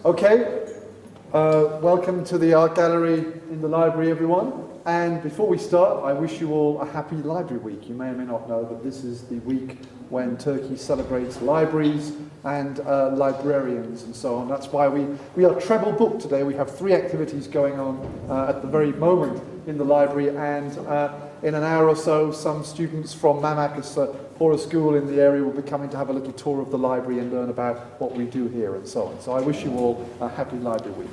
Okay, welcome to the Art Gallery in the library, everyone. And before we start, I wish you all a happy Library Week. You may or may not know that this is the week when Turkey celebrates libraries and librarians and so on. That's why we are treble booked today. We have 3 activities going on at the very moment in the library, and in an hour or so, some students from Mamak, or a school in the area, will be coming to have a little tour of the library and learn about what we do here and so on. So I wish you all a happy Library Week.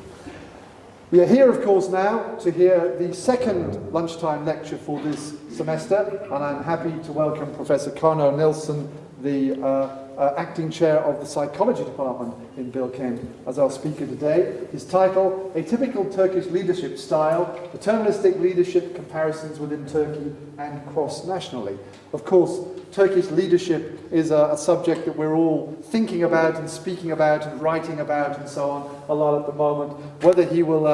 We are here, of course, now to hear the second lunchtime lecture for this semester, and I'm happy to welcome Professor Carnot Nelson, the acting chair of the psychology department in Bilkent, as our speaker today. His title, A Typical Turkish Leadership Style, Paternalistic Leadership Comparisons Within Turkey and Cross-Nationally. Of course, Turkish leadership is a subject that we're all thinking about and speaking about and writing about and so on a lot at the moment. Whether he will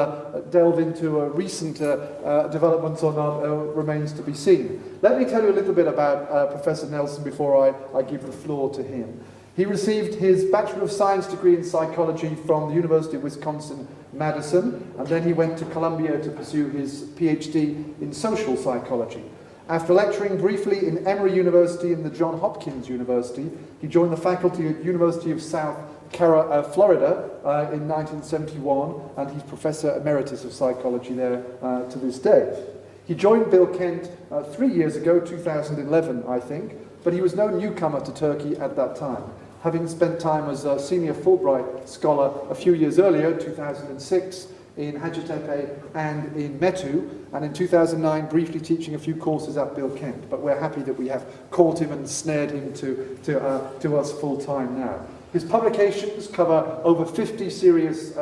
delve into recent developments or not remains to be seen. Let me tell you a little bit about Professor Nelson before I give the floor to him. He received his Bachelor of Science degree in psychology from the University of Wisconsin-Madison, and then he went to Columbia to pursue his PhD in social psychology. After lecturing briefly in Emory University and the Johns Hopkins University, he joined the faculty at University of South Florida in 1971, and he's Professor Emeritus of Psychology there to this day. He joined Bilkent 3 years ago, 2011, I think, but he was no newcomer to Turkey at that time, having spent time as a senior Fulbright scholar a few years earlier, 2006, in Hacettepe and in Metu, and in 2009 briefly teaching a few courses at Bilkent. But we're happy that we have caught him and snared him to us full-time now. His publications cover over 50 serious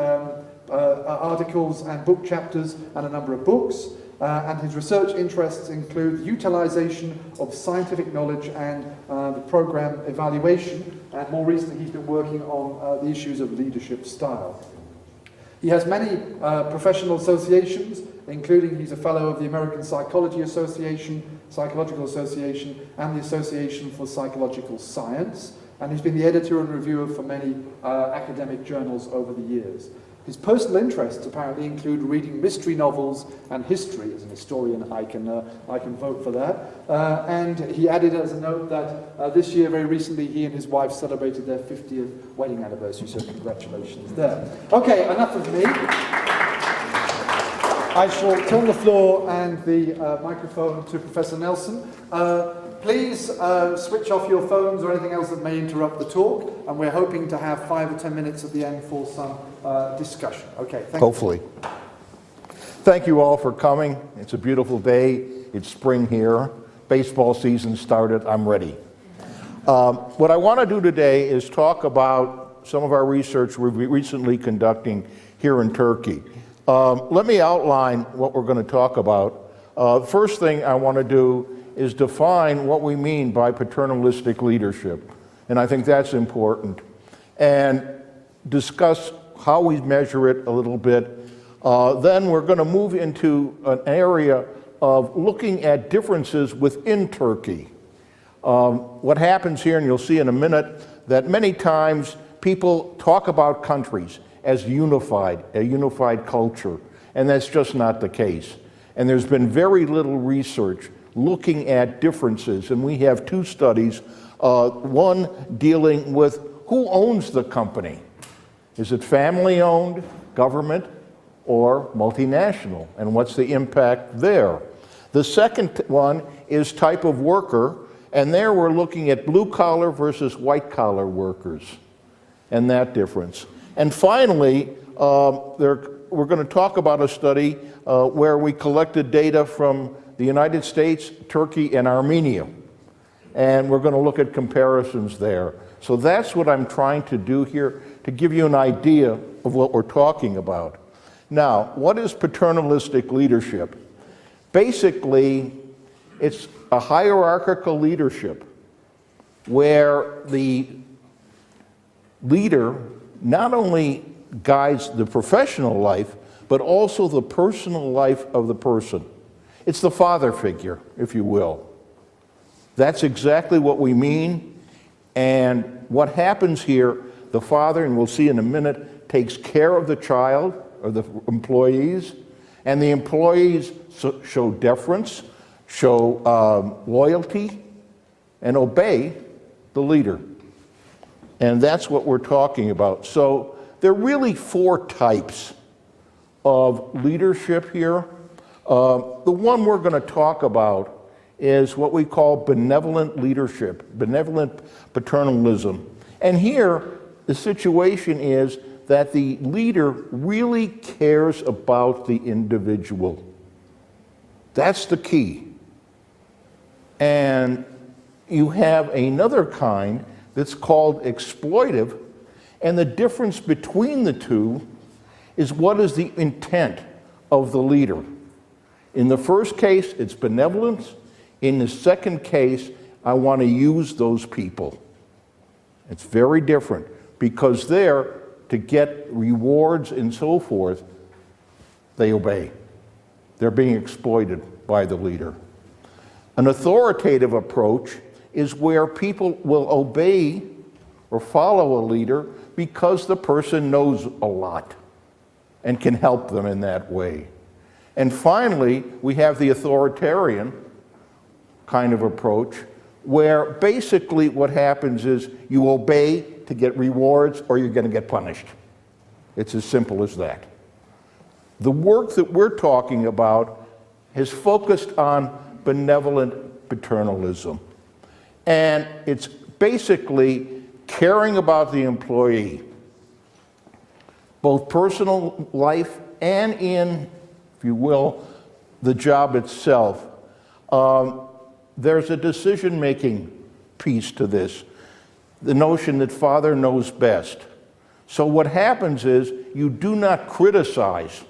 articles and book chapters and a number of books. And his research interests include the utilization of scientific knowledge and the program evaluation, and more recently he's been working on the issues of leadership style. He has many professional associations, including he's a fellow of the American Psychological Association, and the Association for Psychological Science, and he's been the editor and reviewer for many academic journals over the years. His personal interests apparently include reading mystery novels and history. As an historian, I can vote for that. And he added as a note that this year, very recently, he and his wife celebrated their 50th wedding anniversary, so congratulations there. Okay, enough of me. I shall turn the floor and the microphone to Professor Nelson. Please switch off your phones or anything else that may interrupt the talk, and we're hoping to have 5 or 10 minutes at the end for some discussion. Okay, thank you. Hopefully. Thank you all for coming. It's a beautiful day. It's spring here. Baseball season started. I'm ready. What I want to do today is talk about some of our research we're recently conducting here in Turkey. Let me outline what we're going to talk about. First thing I want to do is define what we mean by paternalistic leadership, and I think that's important, and discuss how we measure it a little bit. Then we're going to move into an area of looking at differences within Turkey. What happens here, and you'll see in a minute, that many times people talk about countries as unified, a unified culture, and that's just not the case. And there's been very little research looking at differences, and we have 2 studies, one dealing with who owns the company. Is it family-owned, government, or multinational, and what's the impact there? The second one is type of worker, and there we're looking at blue-collar versus white-collar workers, and that difference. And finally, we're going to talk about a study where we collected data from the United States, Turkey, and Armenia. And we're going to look at comparisons there. So that's what I'm trying to do here, to give you an idea of what we're talking about. Now, what is paternalistic leadership? Basically, it's a hierarchical leadership where the leader not only guides the professional life, but also the personal life of the person. It's the father figure, if you will. That's exactly what we mean. And what happens here, the father, and we'll see in a minute, takes care of the child or the employees, and the employees show deference, show loyalty, and obey the leader. And that's what we're talking about. So there are really 4 types of leadership here. The one we're going to talk about is what we call benevolent leadership, benevolent paternalism. And here, the situation is that the leader really cares about the individual. That's the key. And you have another kind that's called exploitive, and the difference between the two is what is the intent of the leader. In the first case, it's benevolence. In the second case, I want to use those people. It's very different, because there, to get rewards and so forth, they obey. They're being exploited by the leader. An authoritative approach is where people will obey or follow a leader because the person knows a lot and can help them in that way. And finally, we have the authoritarian kind of approach, where basically what happens is you obey to get rewards or you're going to get punished. It's as simple as that. The work that we're talking about is focused on benevolent paternalism. And it's basically caring about the employee, both personal life and in, if you will, the job itself. There's a decision-making piece to this, the notion that father knows best. So what happens is you do not criticize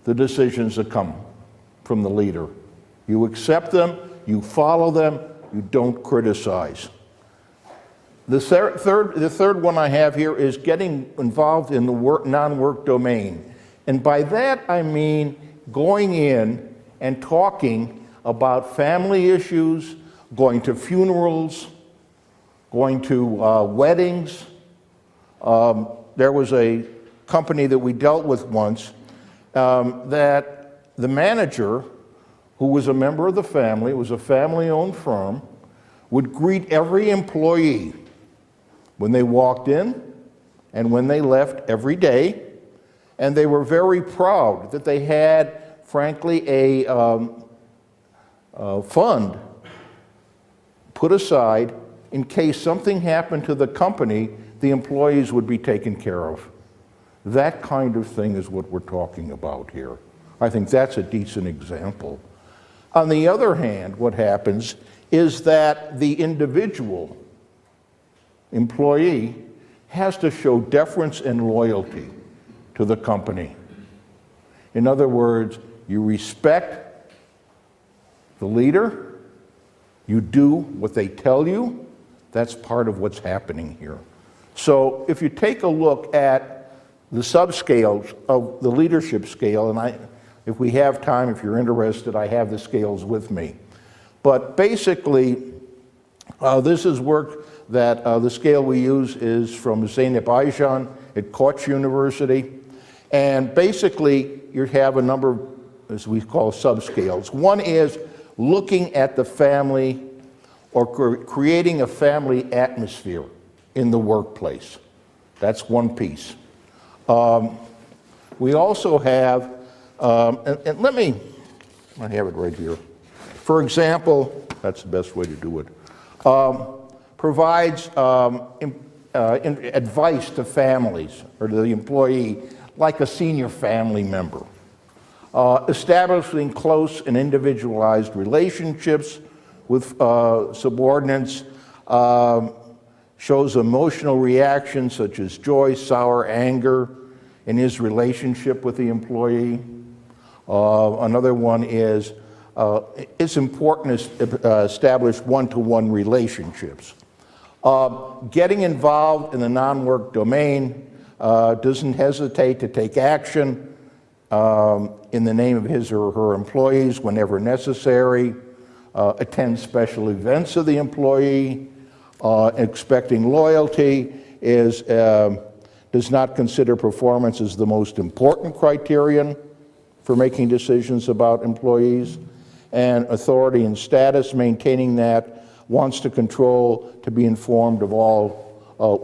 the decisions that come from the leader. You accept them, you follow them, you don't criticize. The third one I have here is getting involved in the non-work domain. And by that I mean going in and talking about family issues, going to funerals, going to weddings. There was a company that we dealt with once that the manager, who was a member of the family, it was a family-owned firm, would greet every employee when they walked in and when they left every day. And they were very proud that they had, frankly, a fund put aside in case something happened to the company, the employees would be taken care of. That kind of thing is what we're talking about here. I think that's a decent example. On the other hand, what happens is that the individual employee has to show deference and loyalty to the company. In other words, you respect the leader, you do what they tell you. That's part of what's happening here. So if you take a look at the subscales of the leadership scale, and if we have time, if you're interested, I have the scales with me. But basically, this is work that the scale we use is from Zeynep Aycan at Koç University. And basically, you have a number of, as we call, subscales. One is looking at the family or creating a family atmosphere in the workplace. That's one piece. We also have, and I have it right here. For example, that's the best way to do it. Provides advice to families or to the employee like a senior family member. Establishing close and individualized relationships with subordinates, shows emotional reactions such as joy, sour, anger in his relationship with the employee. Another one is it's important to establish one-to-one relationships. Getting involved in the non-work domain, doesn't hesitate to take action in the name of his or her employees whenever necessary, attend special events of the employee, expecting loyalty, is does not consider performance as the most important criterion for making decisions about employees, and authority and status, maintaining that, wants to control, to be informed of all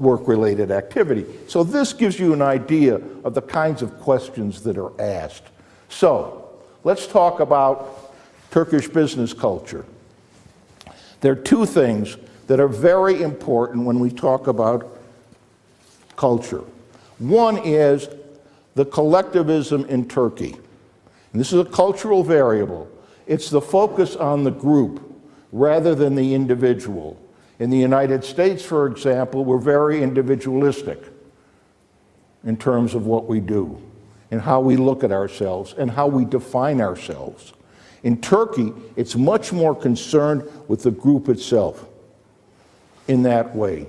work-related activity. So this gives you an idea of the kinds of questions that are asked. So let's talk about Turkish business culture. There are two things that are very important when we talk about culture. One is the collectivism in Turkey. And this is a cultural variable. It's the focus on the group rather than the individual. In the United States, for example, we're very individualistic in terms of what we do and how we look at ourselves and how we define ourselves. In Turkey, it's much more concerned with the group itself in that way.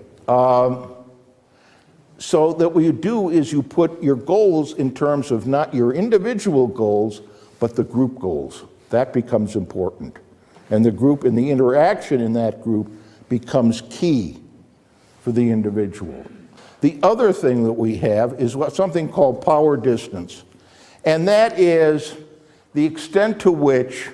So that what you do is you put your goals in terms of not your individual goals, but the group goals. That becomes important. And the group and the interaction in that group becomes key for the individual. The other thing that we have is something called power distance. And that is the extent to which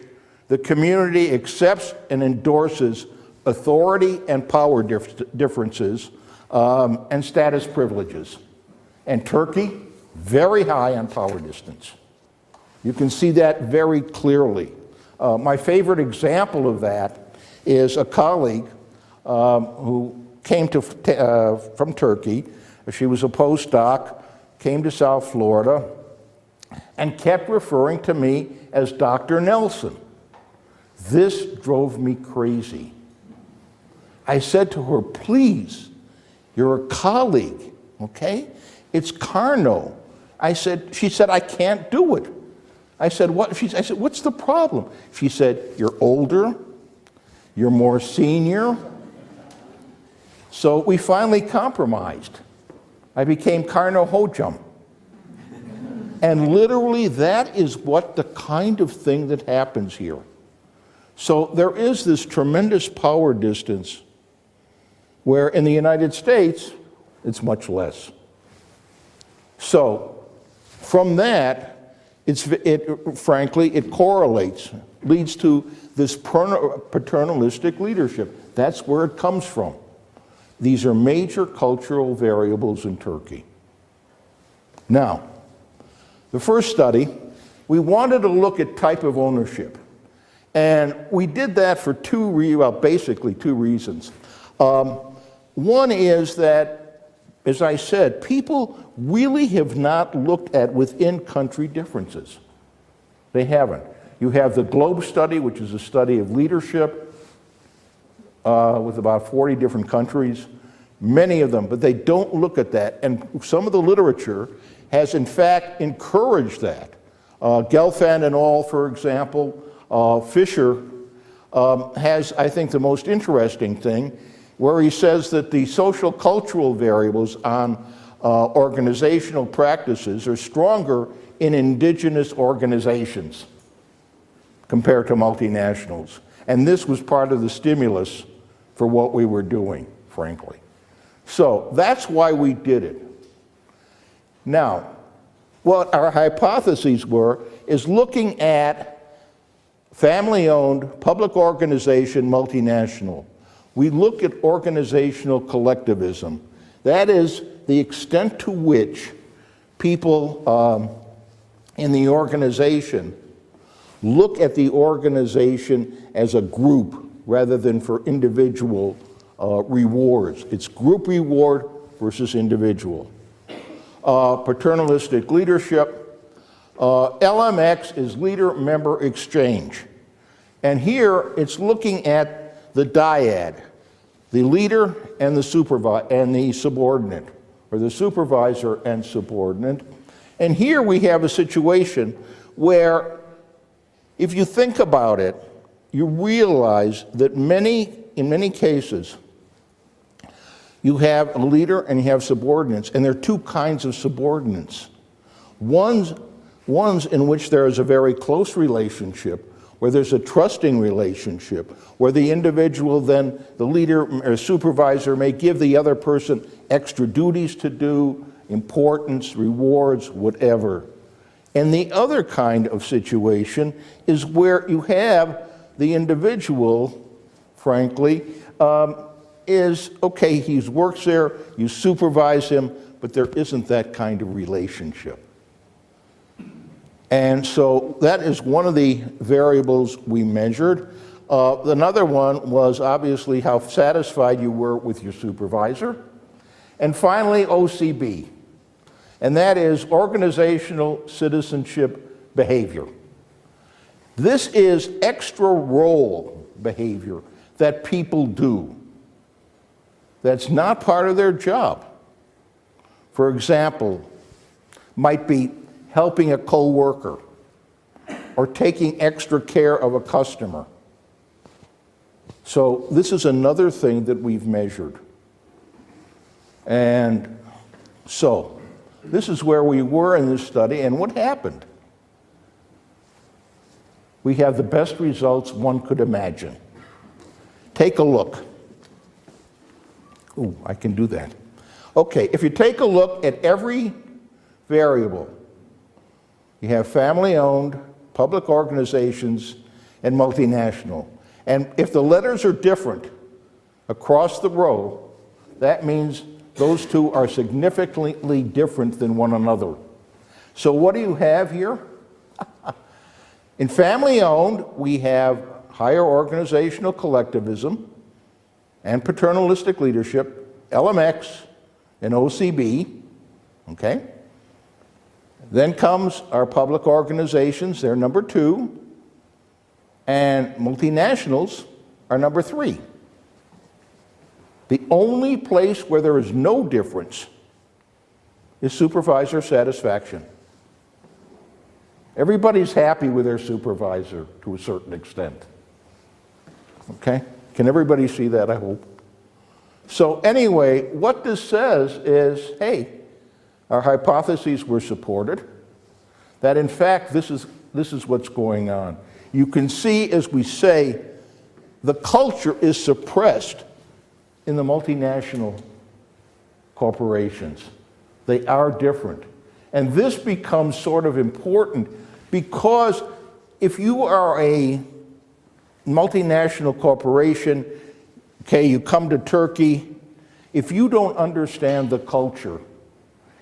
the community accepts and endorses authority and power differences and status privileges. And Turkey, very high on power distance. You can see that very clearly. My favorite example of that is a colleague who came from Turkey. She was a postdoc, came to South Florida, and kept referring to me as Dr. Nelson. This drove me crazy. I said to her, please, you're a colleague, okay? It's Carnot. She said, I can't do it. I said, what? I said, what's the problem? She said, you're older, you're more senior. So we finally compromised. I became Carnot Hojum. And literally that is what the kind of thing that happens here. So there is this tremendous power distance where in the United States, it's much less. So from that, frankly, it correlates, leads to this paternalistic leadership. That's where it comes from. These are major cultural variables in Turkey. Now, the first study, we wanted to look at type of ownership. And we did that for basically two reasons. One is that, as I said, people really have not looked at within-country differences. They haven't. You have the Globe study, which is a study of leadership with about 40 different countries, many of them, but they don't look at that. And some of the literature has, in fact, encouraged that. Gelfand and al., for example, Fisher has, I think, the most interesting thing, where he says that the social cultural variables on organizational practices are stronger in indigenous organizations compared to multinationals. And this was part of the stimulus for what we were doing, frankly. So that's why we did it. Now, what our hypotheses were is looking at family-owned, public organization, multinational. We look at organizational collectivism. That is the extent to which people in the organization look at the organization as a group rather than for individual rewards. It's group reward versus individual. Paternalistic leadership. LMX is leader-member exchange. And here it's looking at the dyad, the leader and the subordinate, or the supervisor and subordinate. And here we have a situation where, if you think about it, you realize that in many cases, you have a leader and you have subordinates, and there are two kinds of subordinates. One's in which there is a very close relationship, where there's a trusting relationship, where the individual then, the leader or supervisor, may give the other person extra duties to do importance, rewards, whatever. And the other kind of situation is where you have the individual, frankly, is, okay, he works there, you supervise him, but there isn't that kind of relationship. And so that is one of the variables we measured. Another one was obviously how satisfied you were with your supervisor. And finally, OCB. And that is organizational citizenship behavior. This is extra role behavior that people do that's not part of their job. For example, might be helping a coworker or taking extra care of a customer. So this is another thing that we've measured. And so this is where we were in this study, and what happened? We have the best results one could imagine. Take a look. Ooh, I can do that. Okay, if you take a look at every variable, you have family-owned, public organizations, and multinational. And if the letters are different across the row, that means those two are significantly different than one another. So what do you have here? In family-owned, we have higher organizational collectivism and paternalistic leadership, LMX and OCB, okay? Then comes our public organizations, they're number 2, and multinationals are number 3. The only place where there is no difference is supervisor satisfaction. Everybody's happy with their supervisor to a certain extent. Okay? Can everybody see that, I hope? So anyway, what this says is, hey, our hypotheses were supported, that in fact this is what's going on. You can see, as we say, the culture is suppressed in the multinational corporations. They are different. And this becomes sort of important because if you are a multinational corporation, okay, you come to Turkey, if you don't understand the culture,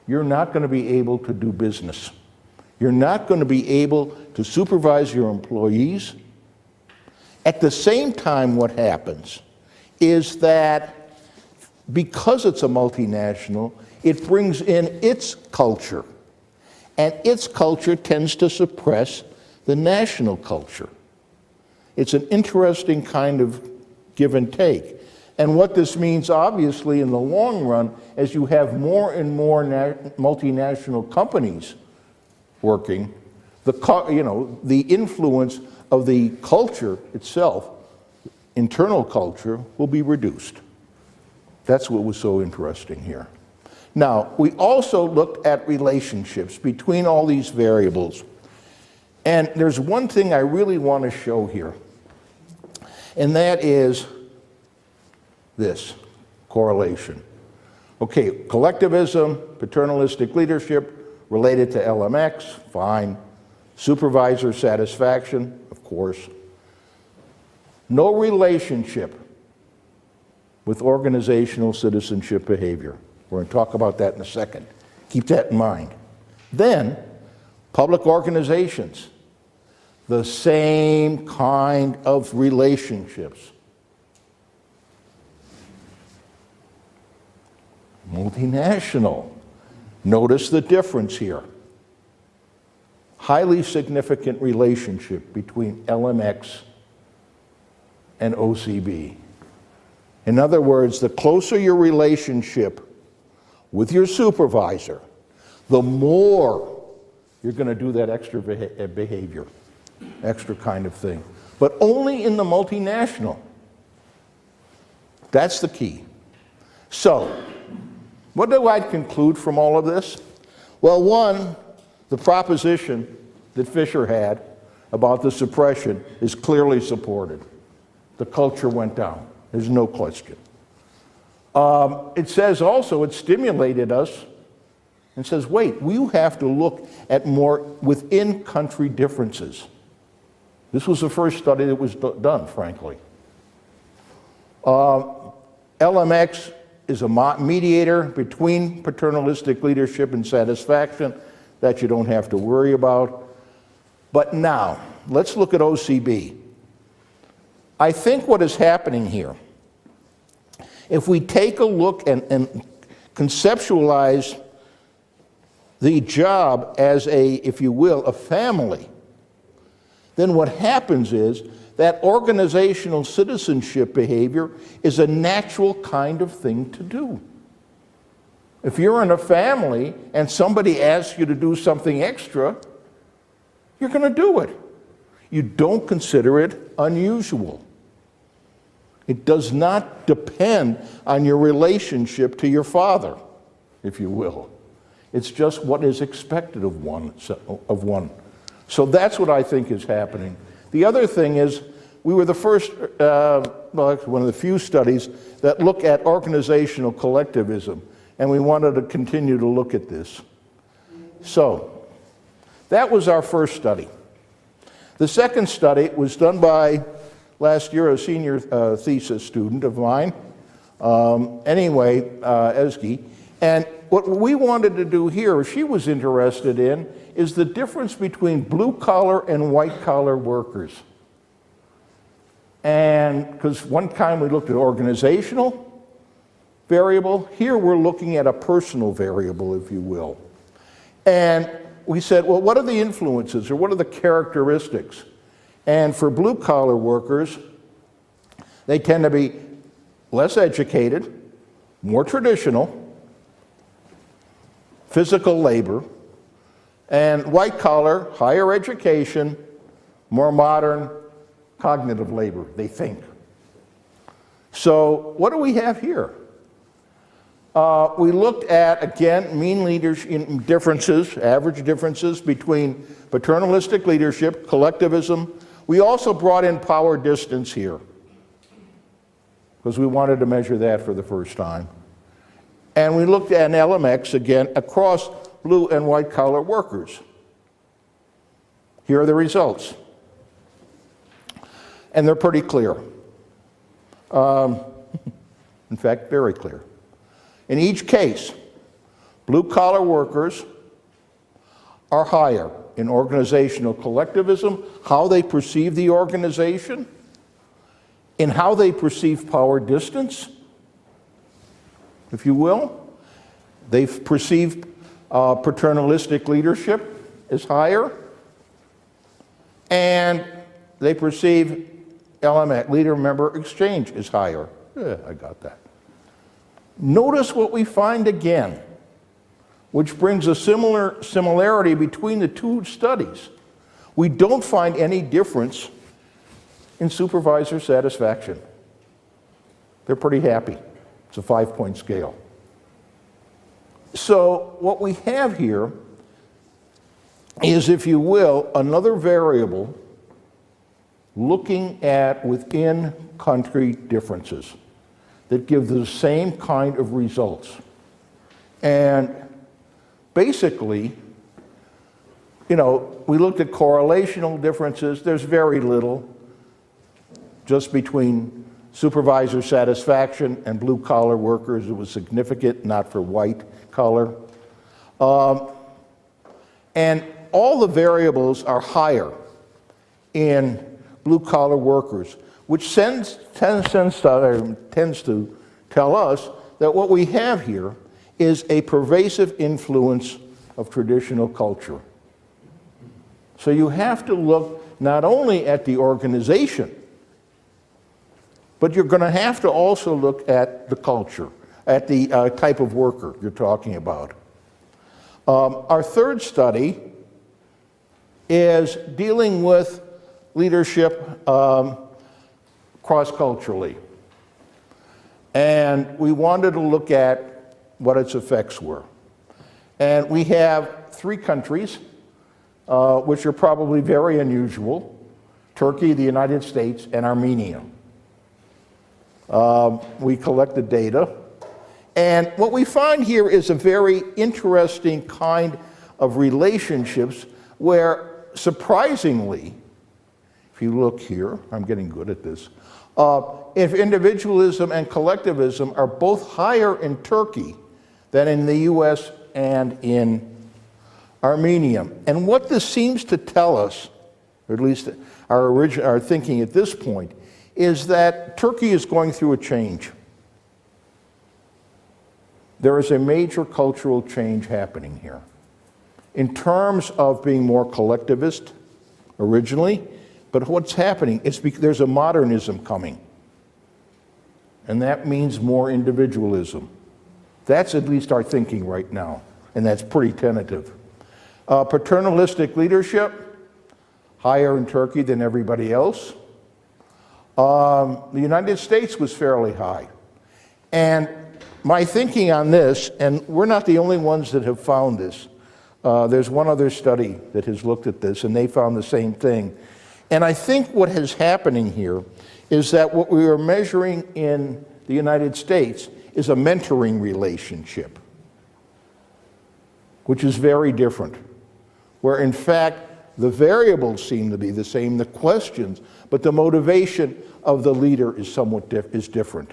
you're not going to be able to do business. You're not going to be able to supervise your employees. At the same time, what happens is that because it's a multinational, it brings in its culture. And its culture tends to suppress the national culture. It's an interesting kind of give and take. And what this means, obviously, in the long run, as you have more and more multinational companies working, the influence of the culture itself, internal culture, will be reduced. That's what was so interesting here. Now, we also looked at relationships between all these variables. And there's one thing I really want to show here, and that is this correlation. Okay, collectivism, paternalistic leadership, related to LMX, fine. Supervisor satisfaction, of course. No relationship with organizational citizenship behavior. We're going to talk about that in a second. Keep that in mind. Then, public organizations. The same kind of relationships. Multinational. Notice the difference here. Highly significant relationship between LMX and OCB. In other words, the closer your relationship with your supervisor, the more you're going to do that extra behavior, extra kind of thing. But only in the multinational. That's the key. So, what do I conclude from all of this? Well, one, the proposition that Fisher had about the suppression is clearly supported. The culture went down. There's no question. It says also it stimulated us and says, wait, we have to look at more within-country differences. This was the first study that was done, frankly. LMX is a mediator between paternalistic leadership and satisfaction that you don't have to worry about. But now, let's look at OCB. I think what is happening here, if we take a look and conceptualize the job as a, if you will, a family, then what happens is that organizational citizenship behavior is a natural kind of thing to do. If you're in a family and somebody asks you to do something extra, you're going to do it. You don't consider it unusual. It does not depend on your relationship to your father, if you will. It's just what is expected of one. So that's what I think is happening. The other thing is, we were the first, one of the few studies that look at organizational collectivism, and we wanted to continue to look at this. So, that was our first study. The second study was done by, last year, a senior thesis student of mine, Ezgi, and what we wanted to do here, she was interested in, is the difference between blue-collar and white-collar workers. And because one time we looked at organizational variable, here we're looking at a personal variable, if you will. And we said, well, what are the influences, or what are the characteristics? And for blue-collar workers, they tend to be less educated, more traditional, physical labor, and white-collar, higher education, more modern, cognitive labor, they think. So what do we have here? We looked at, again, mean leadership differences, average differences between paternalistic leadership, collectivism. We also brought in power distance here, because we wanted to measure that for the first time. And we looked at an LMX, again, across blue and white-collar workers. Here are the results. And they're pretty clear. In fact, very clear. In each case, blue-collar workers are higher in organizational collectivism, how they perceive the organization, in how they perceive power distance, if you will. They perceive paternalistic leadership as higher, and they perceive LMX, leader-member exchange, is higher. Yeah, I got that. Notice what we find again, which brings a similarity between the two studies. We don't find any difference in supervisor satisfaction. They're pretty happy. It's a 5-point scale. So what we have here is, if you will, another variable looking at within-country differences that give the same kind of results. And basically, you know, we looked at correlational differences. There's very little just between supervisor satisfaction and blue-collar workers. It was significant, not for white-collar. And all the variables are higher in blue-collar workers, which tends to tell us that what we have here is a pervasive influence of traditional culture. So you have to look not only at the organization, but you're going to have to also look at the culture, at the type of worker you're talking about. Our third study is dealing with leadership cross-culturally. And we wanted to look at what its effects were. And we have 3 countries, which are probably very unusual: Turkey, the United States, and Armenia. We collected data, And what we find here is a very interesting kind of relationships where, surprisingly, if you look here, I'm getting good at this, if individualism and collectivism are both higher in Turkey than in the US and in Armenia. And what this seems to tell us, or at least our thinking at this point, is that Turkey is going through a change. There is a major cultural change happening here. In terms of being more collectivist originally, but what's happening is there's a modernism coming. And that means more individualism. That's at least our thinking right now, and that's pretty tentative. Paternalistic leadership, higher in Turkey than everybody else. The United States was fairly high. And my thinking on this, and we're not the only ones that have found this. There's one other study that has looked at this, and they found the same thing. And I think what is happening here is that what we are measuring in the United States is a mentoring relationship, which is very different, where in fact the variables seem to be the same, the questions, but the motivation of the leader is somewhat different.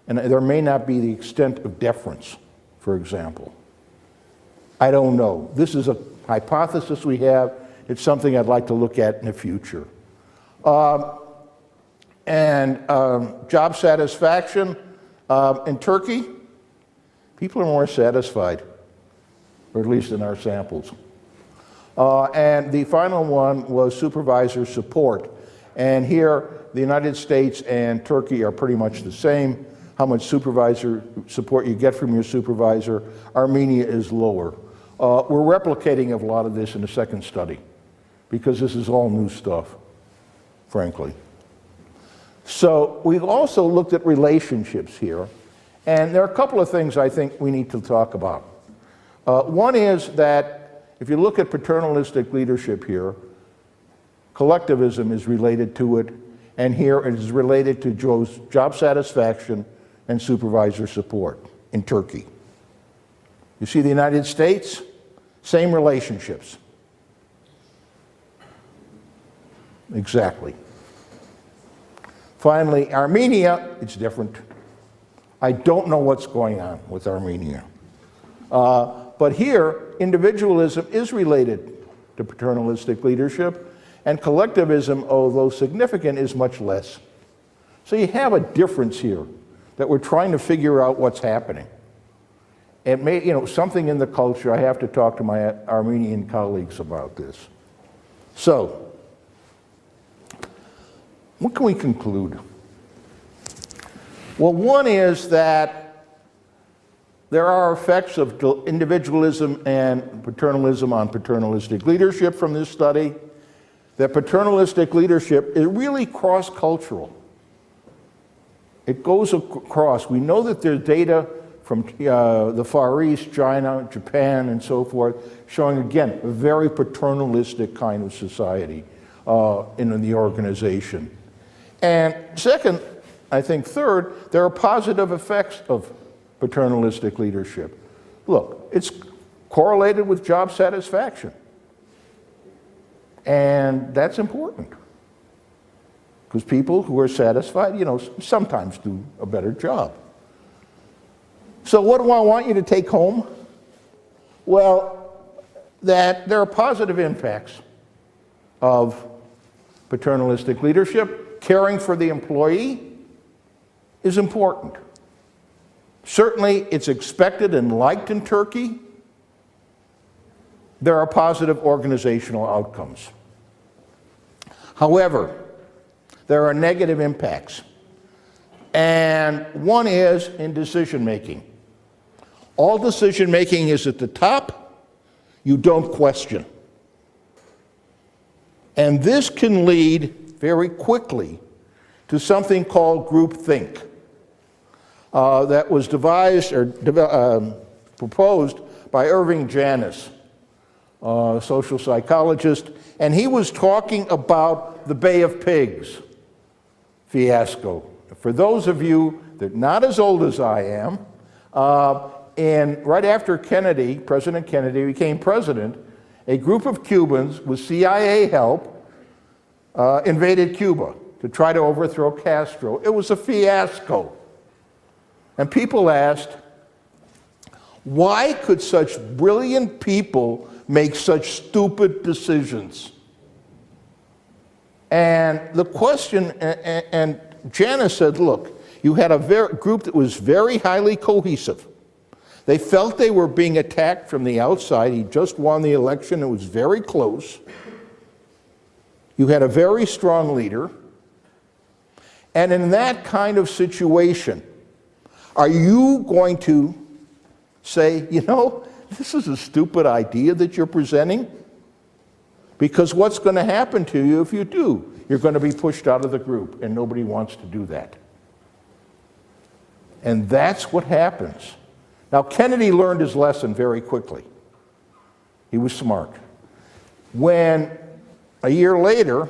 And there may not be the extent of deference, for example. I don't know. This is a hypothesis we have. It's something I'd like to look at in the future. Job satisfaction in Turkey, people are more satisfied, or at least in our samples. And the final one was supervisor support. And here, the United States and Turkey are pretty much the same. How much supervisor support you get from your supervisor. Armenia is lower. We're replicating a lot of this in the second study because this is all new stuff, frankly. So we've also looked at relationships here, and there are a couple of things I think we need to talk about. One is that if you look at paternalistic leadership here, collectivism is related to it, and here it is related to job satisfaction and supervisor support in Turkey. You see the United States, same relationships. Exactly. Finally, Armenia, it's different. I don't know what's going on with Armenia. But here, individualism is related to paternalistic leadership, and collectivism, although significant, is much less. So you have a difference here that we're trying to figure out what's happening. It may, something in the culture, I have to talk to my Armenian colleagues about this. So, what can we conclude? Well, one is that there are effects of individualism and paternalism on paternalistic leadership from this study. That paternalistic leadership is really cross-cultural. It goes across. We know that there's data from the Far East, China, Japan, and so forth, showing, again, a very paternalistic kind of society in the organization. And second, I think third, there are positive effects of paternalistic leadership. Look, it's correlated with job satisfaction. And that's important. Because people who are satisfied, sometimes do a better job. So what do I want you to take home? Well, that there are positive impacts of paternalistic leadership. Caring for the employee is important. Certainly, it's expected and liked in Turkey. There are positive organizational outcomes. However, there are negative impacts. And one is in decision-making. All decision-making is at the top. You don't question. And this can lead very quickly to something called groupthink that was devised or proposed by Irving Janis, a social psychologist, and he was talking about the Bay of Pigs fiasco. For those of you that are not as old as I am, And right after President Kennedy became president, a group of Cubans with CIA help invaded Cuba to try to overthrow Castro. It was a fiasco. And people asked, why could such brilliant people make such stupid decisions? And the question, and Janice said, look, you had a group that was very highly cohesive. They felt they were being attacked from the outside. He just won the election. It was very close. You had a very strong leader. And in that kind of situation, are you going to say, you know, this is a stupid idea that you're presenting? Because what's going to happen to you if you do? You're going to be pushed out of the group, and nobody wants to do that. And that's what happens. Now, Kennedy learned his lesson very quickly. He was smart. When, a year later,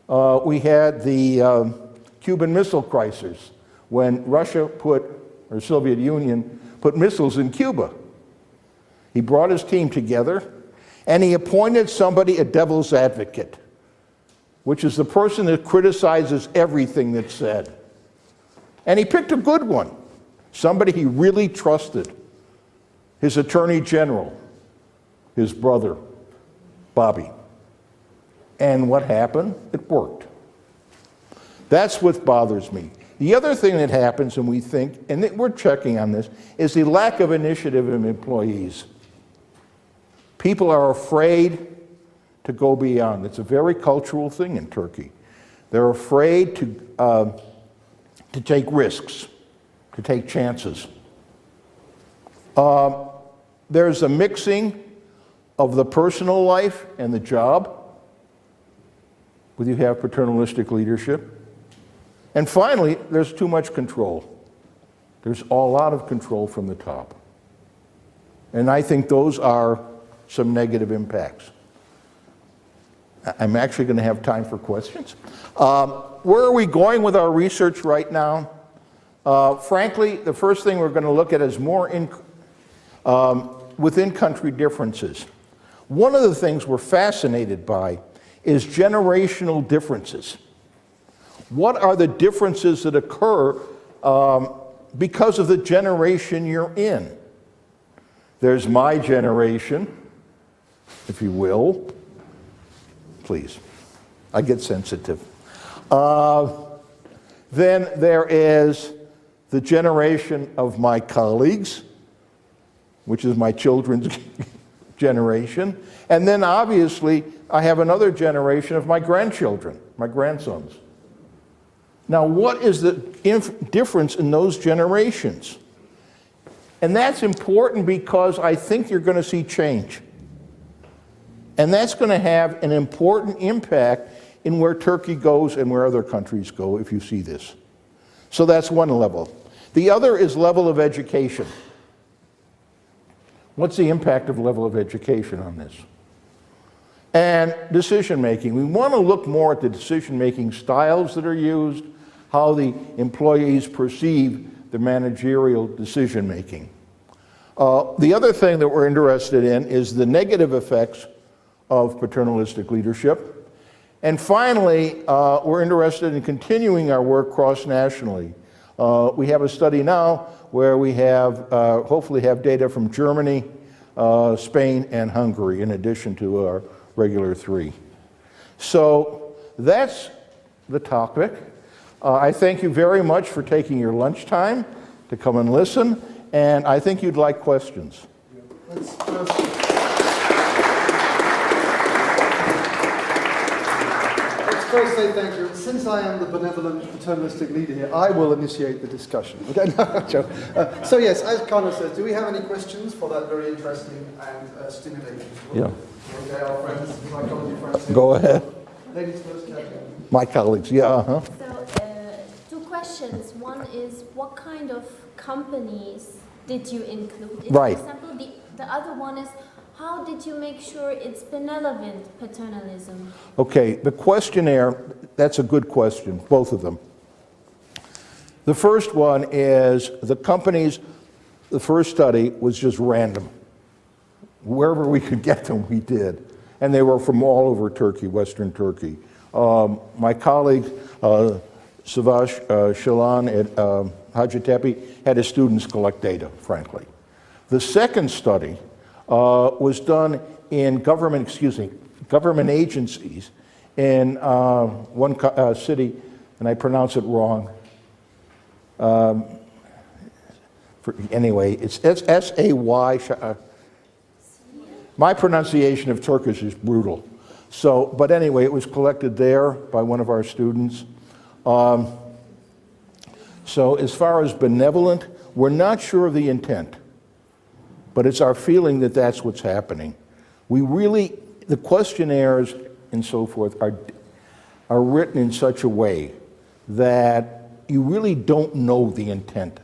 we had the Cuban Missile Crisis, when Russia or Soviet Union put missiles in Cuba. He brought his team together, and he appointed somebody a devil's advocate, which is the person that criticizes everything that's said. And he picked a good one, somebody he really trusted, his attorney general, his brother, Bobby. And what happened? It worked. That's what bothers me. The other thing that happens, and we think, and we're checking on this, is the lack of initiative in employees. People are afraid to go beyond. It's a very cultural thing in Turkey. They're afraid to take risks, to take chances. There's a mixing of the personal life and the job, where you have paternalistic leadership. And finally, there's too much control. There's a lot of control from the top. And I think those are some negative impacts. I'm actually going to have time for questions. Where are we going with our research right now? Frankly, the first thing we're going to look at is more within country differences. One of the things we're fascinated by is generational differences. What are the differences that occur because of the generation you're in? There's my generation, if you will. Please, I get sensitive. Then there is the generation of my colleagues, which is my children's generation. And then obviously, I have another generation of my grandchildren, my grandsons. Now, what is the difference in those generations? And that's important because I think you're going to see change. And that's going to have an important impact in where Turkey goes and where other countries go if you see this. So that's one level. The other is level of education. What's the impact of level of education on this? And decision making. We want to look more at the decision making styles that are used, how the employees perceive the managerial decision making. The other thing that we're interested in is the negative effects of paternalistic leadership. And finally, we're interested in continuing our work cross-nationally. We have a study now where we have, hopefully have data from Germany, Spain, and Hungary, in addition to our regular 3. So that's the topic. I thank you very much for taking your lunchtime to come and listen, and I think you'd like questions. Let's first say thank you. Since I am the benevolent paternalistic leader here, I will initiate the discussion. Okay, no, joke. So yes, as Carnot says, do we have any questions for that very interesting and stimulating talk? Yeah. Okay, our friends, psychology friends. Go ahead. Ladies first, Catherine. My colleagues, yeah, uh-huh. So, 2 questions. One is, what kind of companies did you include? Right. For example, the other one is, how did you make sure it's benevolent paternalism? Okay, the questionnaire, that's a good question, both of them. The first one is the first study was just random. Wherever we could get them, we did. And they were from all over Turkey, Western Turkey. My colleague, Savaş Şalan at Hacettepe, had his students collect data, frankly. The second study was done in government agencies in one city, and I pronounce it wrong. Anyway, it's S-A-Y. My pronunciation of Turkish is brutal. So, but anyway, it was collected there by one of our students. So as far as benevolent, we're not sure of the intent, but it's our feeling that that's what's happening. The questionnaires and so forth are written in such a way that you really don't know the intent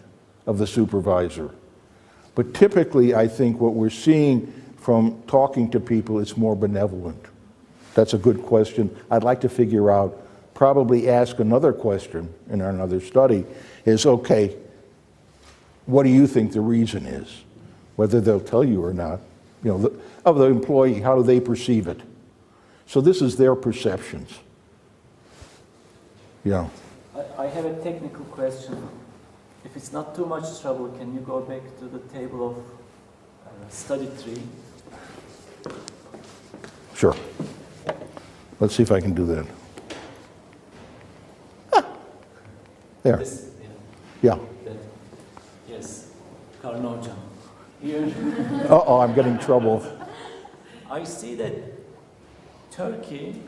of the supervisor. But typically, I think what we're seeing from talking to people is more benevolent. That's a good question. I'd like to figure out, probably ask another question in another study, is, okay, what do you think the reason is? Whether they'll tell you or not, of the employee, how do they perceive it? So this is their perceptions. Yeah. I have a technical question. If it's not too much trouble, can you go back to the table of study 3? Sure. Let's see if I can do that. There. This, Yeah. Yes, Carnot. Here, Uh-oh, I'm getting trouble. I see that Turkey,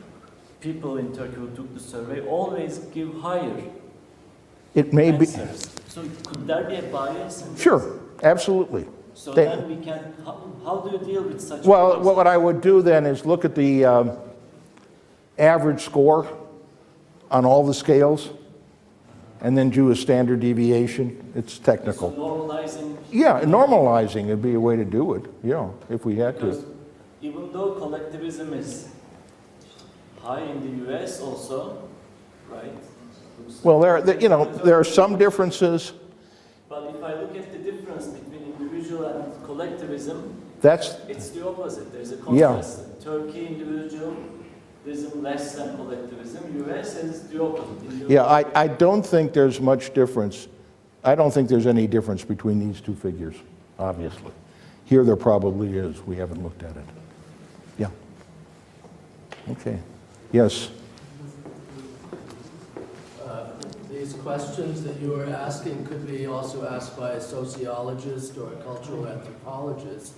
people in Turkey who took the survey always give higher It may be. answers. So could there be a bias? In this? Sure, absolutely. So They- then we can, how do you deal with such Well, bias? what I would do then is look at the average score on all the scales and then do a standard deviation. It's So technical. normalizing, Yeah, normalizing would be a way to do it, if we had because to. even though collectivism is high in the US also, right? Well, there are some differences. But if I look at the difference between individual and collectivism, That's, it's the opposite. There's a Yeah. contrast. Turkey individualism less than collectivism. US is the opposite. yeah, I don't think there's much difference. I don't think there's any difference between these two figures, obviously. Here there probably is. We haven't looked at it. Yeah. Okay. Yes. These questions that you were asking could be also asked by a sociologist or a cultural anthropologist,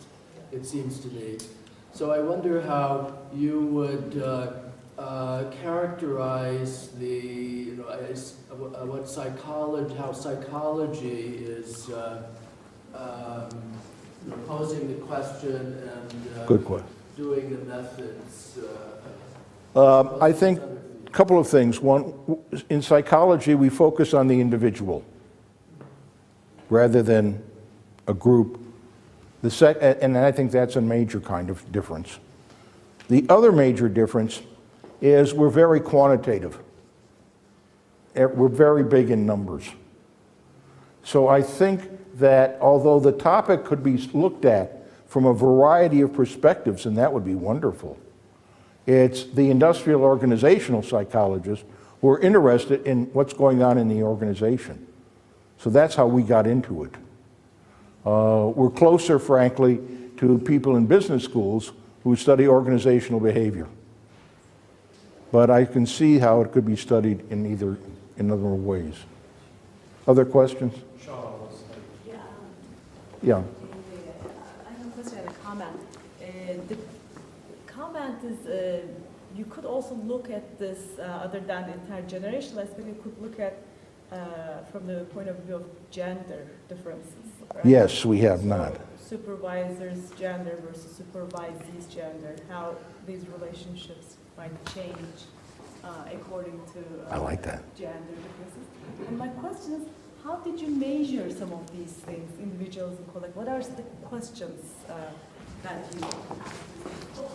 it seems to me. So I wonder how you would characterize how psychology is posing the question and Good question. doing the methods. I think a couple of things. One, in psychology, we focus on the individual rather than a group. And I think that's a major kind of difference. The other major difference is we're very quantitative. We're very big in numbers. So I think that although the topic could be looked at from a variety of perspectives, and that would be wonderful, it's the industrial organizational psychologists who are interested in what's going on in the organization. So that's how we got into it. We're closer, frankly, to people in business schools who study organizational behavior. But I can see how it could be studied in other ways. Other questions? Charles. Yeah. I have a question and a comment. The comment is you could also look at this other than the intergenerational aspect, you could look at from the point of view of gender differences. Right? Yes, we have So not. supervisors' gender versus supervisees' gender, how these relationships might change according to I like that. gender differences. And my question is, how did you measure some of these things, individuals and collective? What are the questions that you asked?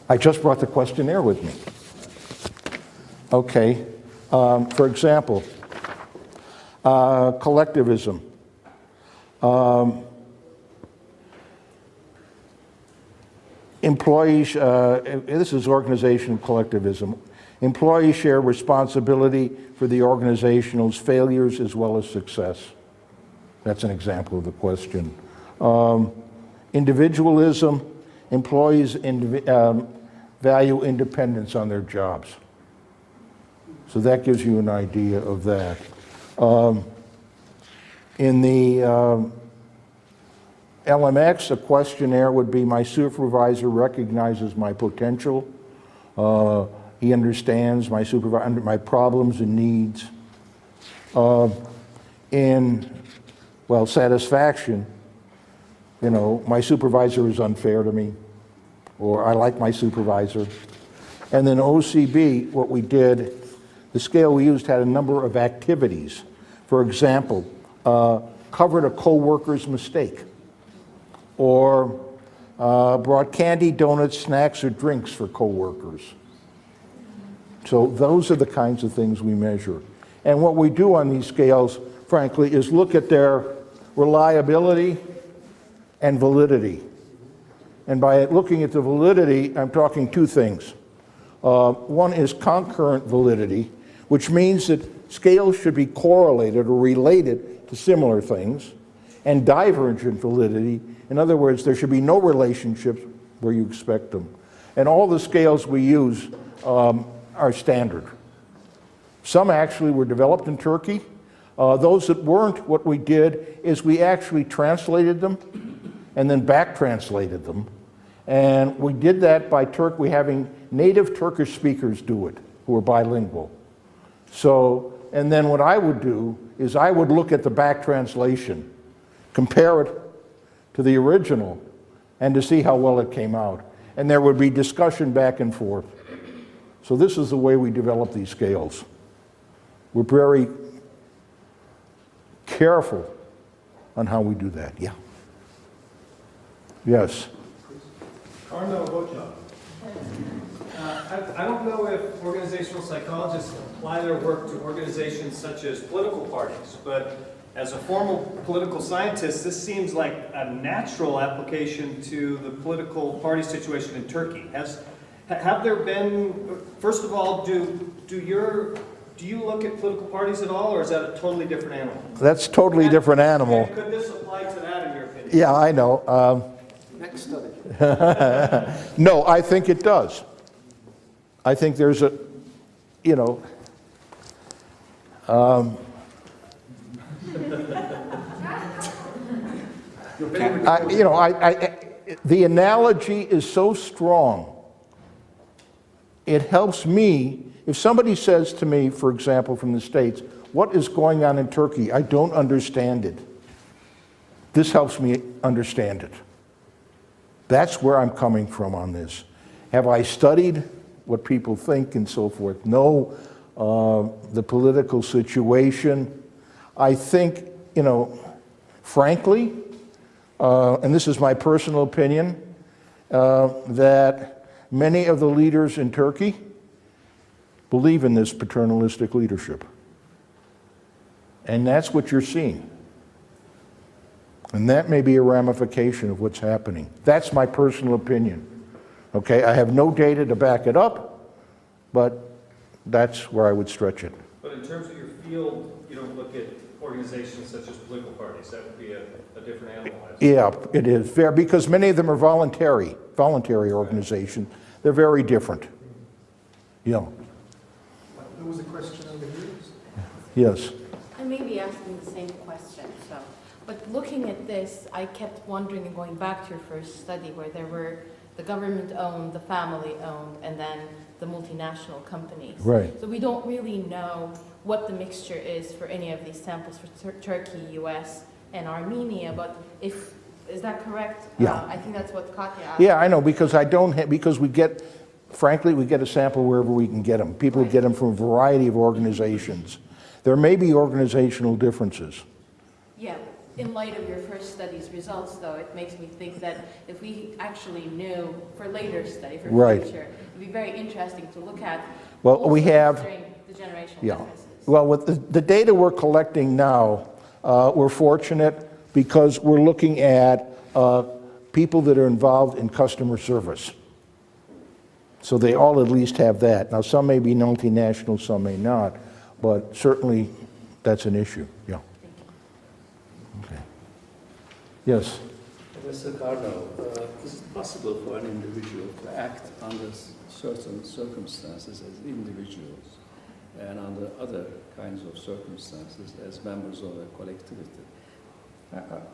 I just brought the questionnaire with me. Okay. For example, Collectivism. Employees, this is organizational collectivism. Employees share responsibility for the organization's failures as well as success. That's an example of the question. Individualism. Employees value independence on their jobs. So that gives you an idea of that. In the LMX, a questionnaire would be, my supervisor recognizes my potential. He understands my problems and needs. In, well, satisfaction, you know, my supervisor is unfair to me, or I like my supervisor. And then OCB, what we did, the scale we used had a number of activities. For example, covered a coworker's mistake, or brought candy, donuts, snacks, or drinks for coworkers. So those are the kinds of things we measure. And what we do on these scales, frankly, is look at their reliability and validity. And by looking at the validity, I'm talking two things. One is concurrent validity, which means that scales should be correlated or related to similar things, and divergent validity. In other words, there should be no relationships where you expect them. And all the scales we use are standard. Some actually were developed in Turkey. Those that weren't, what we did is we actually translated them and then back translated them. And we did that by having native Turkish speakers do it, who are bilingual. So, and then what I would do is I would look at the back translation, compare it to the original, and to see how well it came out. And there would be discussion back and forth. So this is the way we develop these scales. We're very careful on how we do that. Yeah. Yes. Carnot. I don't know if organizational psychologists apply their work to organizations such as political parties, but as a formal political scientist, this seems like a natural application to the political party situation in Turkey. Have there been, first of all, do you look at political parties at all, or is that a totally different animal? That's a totally different animal. And could this apply to that, in your opinion? Yeah, I know. Next study. No, I think it does. I think there's a, you know, the analogy is so strong. It helps me. If somebody says to me, for example, from the States, what is going on in Turkey? I don't understand it. This helps me understand it. That's where I'm coming from on this. Have I studied what people think and so forth? No. The political situation. I think, you know, frankly, and this is my personal opinion, that many of the leaders in Turkey believe in this paternalistic leadership. And that's what you're seeing. And that may be a ramification of what's happening. That's my personal opinion. Okay, I have no data to back it up, but that's where I would stretch it. But in terms of your field, you don't look at organizations such as political parties. That would be a different animal. Yeah, it is fair, because many of them are voluntary organizations. They're very different. Yeah. There was a question over here. Yes. I may be asking the same question, but looking at this, I kept wondering and going back to your first study where there were the government-owned, the family-owned, and then the multinational companies. Right. So we don't really know what the mixture is for any of these samples for Turkey, US, and Armenia, but is that correct? Yeah. I think that's what Katya asked. Yeah, I know, because because we get, frankly, we get a sample wherever we can get them. People get them from a variety of organizations. There may be organizational differences. Yeah. In light of your first study's results, though, it makes me think that if we actually knew for later study, for Right. future, it'd be very interesting to look at. Well, also we have considering the generational Yeah. differences. Well, with the data we're collecting now, we're fortunate because we're looking at people that are involved in customer service. So they all at least have that. Now, some may be multinational, some may not, but certainly that's an issue, yeah. Okay. Yes? Mr. Carnot, is it possible for an individual to act under certain circumstances as individuals and under other kinds of circumstances as members of a collectivity?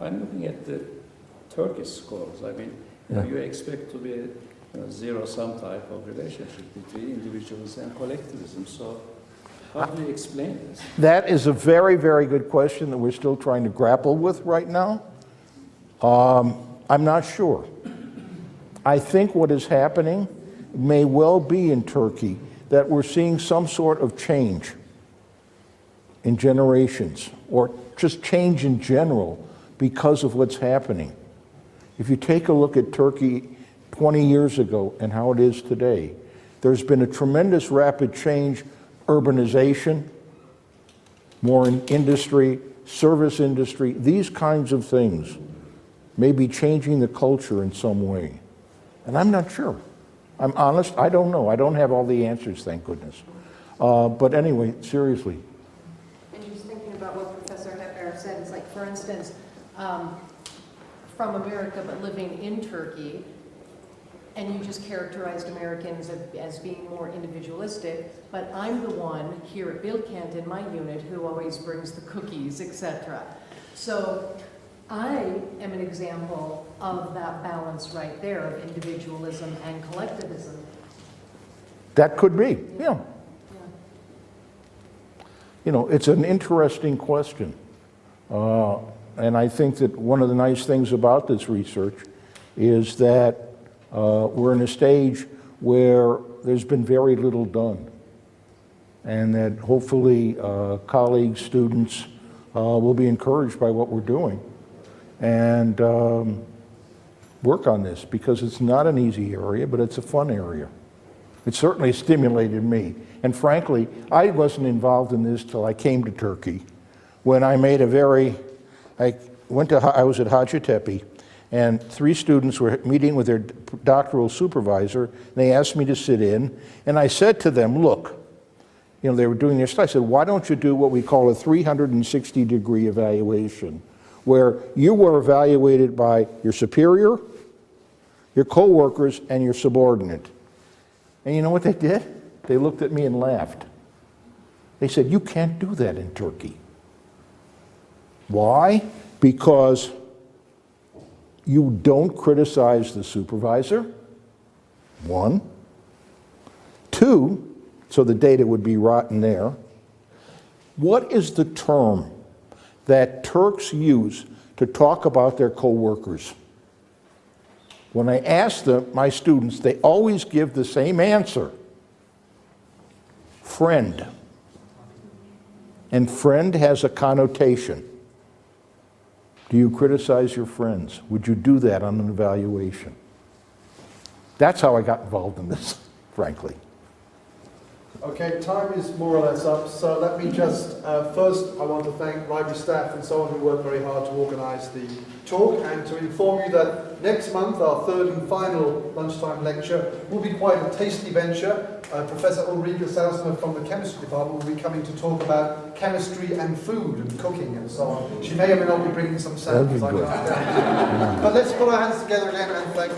I'm looking at the Turkish scores. I mean, you expect to be zero-sum type of relationship between individuals and collectivism. So how do you explain this? That is a very, very good question that we're still trying to grapple with right now. I'm not sure. I think what is happening may well be in Turkey that we're seeing some sort of change in generations, or just change in general because of what's happening. If you take a look at Turkey 20 years ago and how it is today, there's been a tremendous rapid change, urbanization, more in industry, service industry, these kinds of things may be changing the culture in some way. And I'm not sure. I'm honest, I don't know. I don't have all the answers, thank goodness. But anyway, seriously. And just thinking about what Professor Hepper said, it's like, for instance, from America but living in Turkey, and you just characterized Americans as being more individualistic, but I'm the one here at Bilkent in my unit who always brings the cookies, etc. So I am an example of that balance right there of individualism and collectivism. That could be, yeah. You know, it's an interesting question. And I think that one of the nice things about this research is that we're in a stage where there's been very little done. And that hopefully colleagues, students will be encouraged by what we're doing and work on this, because it's not an easy area, but it's a fun area. It certainly stimulated me. And frankly, I wasn't involved in this till I came to Turkey, when I made I was at Hacettepe, and 3 students were meeting with their doctoral supervisor, and they asked me to sit in, and I said to them, look, you know, they were doing their study. I said, why don't you do what we call a 360-degree evaluation, where you were evaluated by your superior, your coworkers, and your subordinate. And you know what they did? They looked at me and laughed. They said, you can't do that in Turkey. Why? Because you don't criticize the supervisor, 1. 2, so the data would be rotten there. What is the term that Turks use to talk about their coworkers? When I ask them, my students, they always give the same answer. Friend. And friend has a connotation. Do you criticize your friends? Would you do that on an evaluation? That's how I got involved in this, frankly. Okay, time is more or less up, so let me just, first I want to thank library staff and so on who worked very hard to organise the talk, and to inform you that next month our 3rd and final lunchtime lecture will be quite a tasty venture. Professor Ulrike Salzner from the chemistry department will be coming to talk about chemistry and food and cooking and so on. She may or may not be bringing some samples. But let's put our hands together again and thank you.